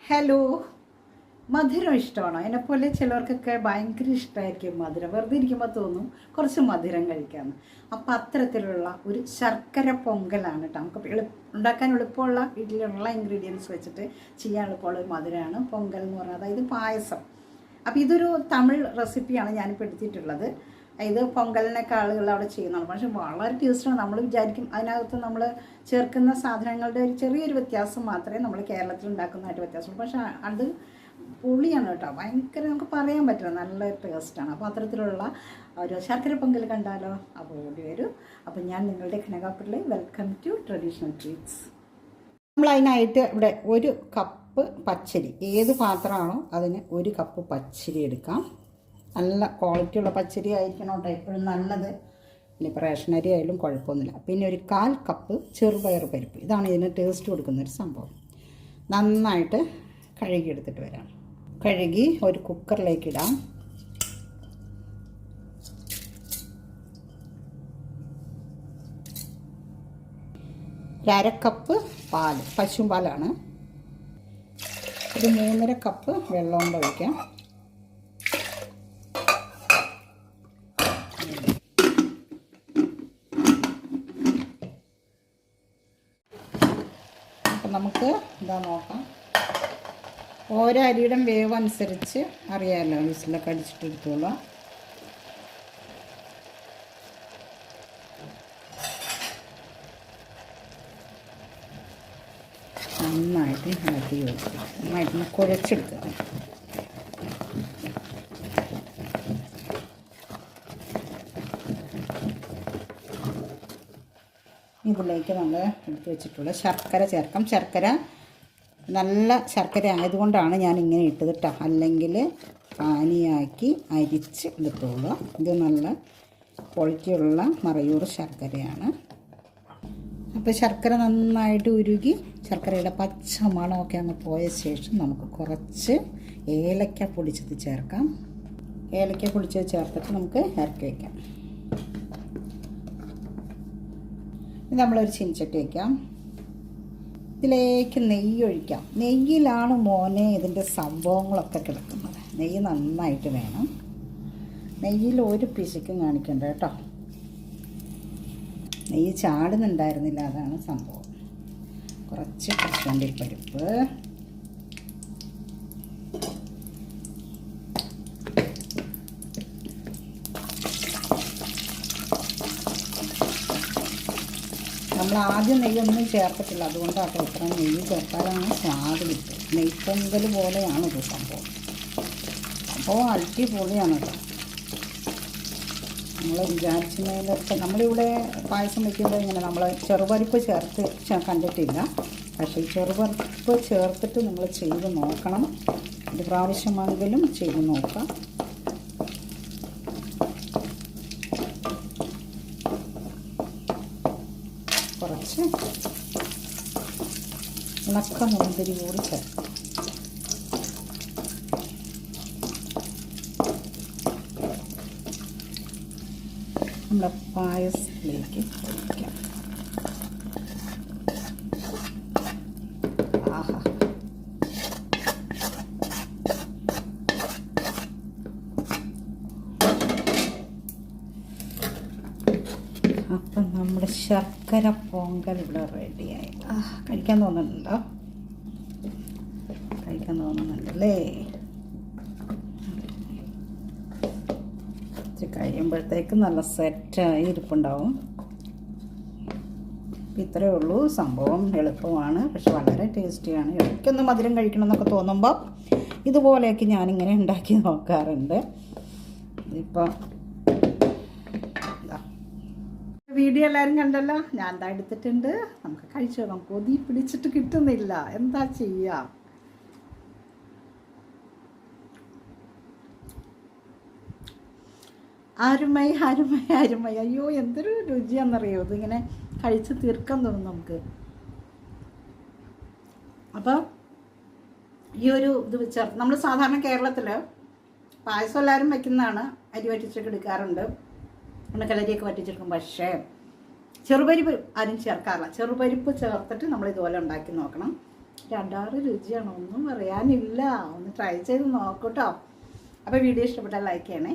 Hello. മധുരം ഇഷ്ടമാണോ? എന്നെപ്പോലെ ചിലർക്കൊക്കെ ഭയങ്കര ഇഷ്ടമായിരിക്കും മധുരം. വെറുതെ ഇരിക്കുമ്പോൾ തോന്നും കുറച്ച് മധുരം കഴിക്കാമെന്ന്. അപ്പോൾ അത്തരത്തിലുള്ള ഒരു ശർക്കര പൊങ്കലാണ് കേട്ടോ. നമുക്ക് ഉണ്ടാക്കാൻ എളുപ്പമുള്ള വീട്ടിലുള്ള ഇൻഗ്രീഡിയൻസ് വെച്ചിട്ട് ചെയ്യാൻ എളുപ്പമുള്ള ഒരു മധുരമാണ് പൊങ്കൽ എന്ന് പറഞ്ഞാൽ, അതായത് പായസം. അപ്പോൾ ഇതൊരു തമിഴ് റെസിപ്പിയാണ് ഞാനിപ്പോൾ എടുത്തിട്ടുള്ളത്. ഇത് പൊങ്കലിനൊക്കെ ആളുകൾ അവിടെ ചെയ്യുന്നതാണ്, പക്ഷേ വളരെ ടേസ്റ്റാണ്. നമ്മൾ വിചാരിക്കും അതിനകത്ത് നമ്മൾ ചേർക്കുന്ന സാധനങ്ങളുടെ ഒരു ചെറിയൊരു വ്യത്യാസം മാത്രമേ നമ്മൾ കേരളത്തിൽ ഉണ്ടാക്കുന്നതായിട്ട് വ്യത്യാസമുള്ളൂ. പക്ഷേ അത് പൊളിയാണ് കേട്ടോ, ഭയങ്കര നമുക്ക് പറയാൻ പറ്റില്ല, നല്ല ടേസ്റ്റാണ്. അപ്പോൾ അത്തരത്തിലുള്ള ഒരു ശർക്കര പൊങ്കൽ കണ്ടാലോ? അപ്പോൾ ഓടി വരും. അപ്പോൾ ഞാൻ നിങ്ങളുടെ കനകാപ്പള്ളി, വെൽക്കം ടു ട്രഡീഷണൽ ട്രീറ്റ്സ്. നമ്മളതിനായിട്ട് ഇവിടെ 1 കപ്പ് പച്ചരി, ഏത് പാത്രമാണോ അതിന് 1 കപ്പ് പച്ചരി എടുക്കാം. നല്ല ക്വാളിറ്റിയുള്ള പച്ചരി ആയിരിക്കണം കേട്ടോ, എപ്പോഴും നല്ലത്. ഇനിയിപ്പോൾ റേഷനരി ആയാലും കുഴപ്പമൊന്നുമില്ല. പിന്നെ ഒരു 1/4 കപ്പ് ചെറുപയർ പരിപ്പ്, ഇതാണ് ഇതിന് ടേസ്റ്റ് കൊടുക്കുന്നൊരു സംഭവം. നന്നായിട്ട് കഴുകിയെടുത്തിട്ട് വരാം. കഴുകി ഒരു കുക്കറിലേക്ക് ഇടാം. ഒരു 1/2 കപ്പ് പാൽ, പശുമ്പാലാണ്. ഒരു 3.5 കപ്പ് വെള്ളം കൊണ്ട് ഒഴിക്കാം. അപ്പം നമുക്ക് എന്താ നോക്കാം. ഓരോ അരിയുടെ വേവ് അനുസരിച്ച് അറിയാമല്ലോ, വിസിലൊക്കെ അടിച്ചിട്ടെടുത്തോളാം. നന്നായിട്ട് ഇളക്കി വെക്കുക, നന്നായിട്ട് കുഴച്ചെടുക്കുക. ഇതിലേക്ക് നമ്മൾ എടുത്ത് വെച്ചിട്ടുള്ള ശർക്കര ചേർക്കാം. ശർക്കര നല്ല ശർക്കര ആയതുകൊണ്ടാണ് ഞാൻ ഇങ്ങനെ ഇട്ടത് കേട്ടോ, അല്ലെങ്കിൽ പാനിയാക്കി അരിച്ച് എടുത്തോളൂ. ഇത് നല്ല ക്വാളിറ്റിയുള്ള മറയൂർ ശർക്കരയാണ്. അപ്പോൾ ശർക്കര നന്നായിട്ട് ഉരുകി ശർക്കരയുടെ പച്ച മണമൊക്കെ അങ്ങ് പോയ ശേഷം നമുക്ക് കുറച്ച് ഏലക്ക പൊടിച്ചത് ചേർക്കാം. ഏലക്ക പൊടിച്ചത് ചേർത്തിട്ട് നമുക്ക് ഇറക്കി വയ്ക്കാം. ഇത് നമ്മളൊരു ചീനിച്ചട്ടി വയ്ക്കാം. ഇതിലേക്ക് നെയ്യ് ഒഴിക്കാം. നെയ്യിലാണ് മോനെ ഇതിൻ്റെ സംഭവങ്ങളൊക്കെ കിടക്കുന്നത്. നെയ്യ് നന്നായിട്ട് വേണം. നെയ്യിൽ ഒരു പിശുക്കും കാണിക്കണ്ട കേട്ടോ. നെയ്യ് ചാടുന്നുണ്ടായിരുന്നില്ല, അതാണ് സംഭവം. കുറച്ച് കശുവണ്ടി പരിപ്പ്, നമ്മൾ ആദ്യം നെയ്യൊന്നും ചേർത്തിട്ടില്ല, അതുകൊണ്ടാട്ടോ ഇത്ര നെയ്യ് ചേർത്താലാണ് സ്വാദ് കിട്ടുക. നെയ്പ്പൊങ്കൽ പോലെയാണ് ഇത് സംഭവം. അപ്പോൾ അടിപൊളിയാണ് കേട്ടോ. നമ്മൾ വിചാരിച്ചതിലൊക്കെ നമ്മളിവിടെ പായസം വയ്ക്കുമ്പോൾ ഇങ്ങനെ നമ്മൾ ചെറുപരിപ്പ് ചേർത്ത് കണ്ടിട്ടില്ല. പക്ഷേ ഈ ചെറുപരിപ്പ് ചേർത്തിട്ട് നമ്മൾ ചെയ്ത് നോക്കണം. ഒരു പ്രാവശ്യമെങ്കിലും ചെയ്ത് നോക്കാം. കുറച്ച് ഉണക്ക മുന്തിരി കൂടി ചേർക്കാം. നമ്മുടെ പായസത്തിലേക്ക് ഒഴിക്കാം. ആഹാ, അപ്പം നമ്മുടെ ശർക്കര പൊങ്കൽ ഇവിടെ റെഡിയായി. കഴിക്കാൻ തോന്നുന്നുണ്ടോ? കഴിക്കാൻ തോന്നുന്നുണ്ടല്ലേ? കഴിയുമ്പോഴത്തേക്ക് നല്ല സെറ്റായി ഇരിപ്പുണ്ടാവും. ഇത്രയേ ഉള്ളൂ സംഭവം. എളുപ്പമാണ്, പക്ഷെ വളരെ ടേസ്റ്റിയാണ്. ഇടയ്ക്കൊന്ന് മധുരം കഴിക്കണമെന്നൊക്കെ തോന്നുമ്പോൾ ഇതുപോലെയൊക്കെ ഞാനിങ്ങനെ ഉണ്ടാക്കി നോക്കാറുണ്ട്. ഇതിപ്പോൾ വീഡിയോ എല്ലാവരും കണ്ടല്ലോ, ഞാൻ എന്താ എടുത്തിട്ടുണ്ട്. നമുക്ക് കഴിച്ചു നോക്കാം. കൊതി പിടിച്ചിട്ട് കിട്ടുന്നില്ല, എന്താ ചെയ്യുക. അരുമൈ അരുമൈ അരുമൈ, അയ്യോ എന്തൊരു രുചിയാണെന്നറിയോ. ഇതിങ്ങനെ കഴിച്ച് തീർക്കാൻ തോന്നും നമുക്ക്. അപ്പോൾ ഈ ഒരു ഇത് ചേർത്ത് നമ്മൾ സാധാരണ കേരളത്തിൽ പായസം എല്ലാവരും വയ്ക്കുന്നതാണ്. അരി വറ്റിച്ചൊക്കെ എടുക്കാറുണ്ട്, ഉണക്കലരിയൊക്കെ വറ്റിച്ചെടുക്കും. പക്ഷേ ചെറുപരിപ്പ് ആരും ചേർക്കാറില്ല. ചെറുപരിപ്പ് ചേർത്തിട്ട് നമ്മൾ ഇതുപോലെ ഉണ്ടാക്കി നോക്കണം. രണ്ടാറ് രുചിയാണ്, ഒന്നും പറയാനില്ല. ഒന്ന് ട്രൈ ചെയ്ത് നോക്കൂട്ടോ. അപ്പോൾ വീഡിയോ ഇഷ്ടപ്പെട്ടാൽ ലൈക്ക് ചെയ്യണേ.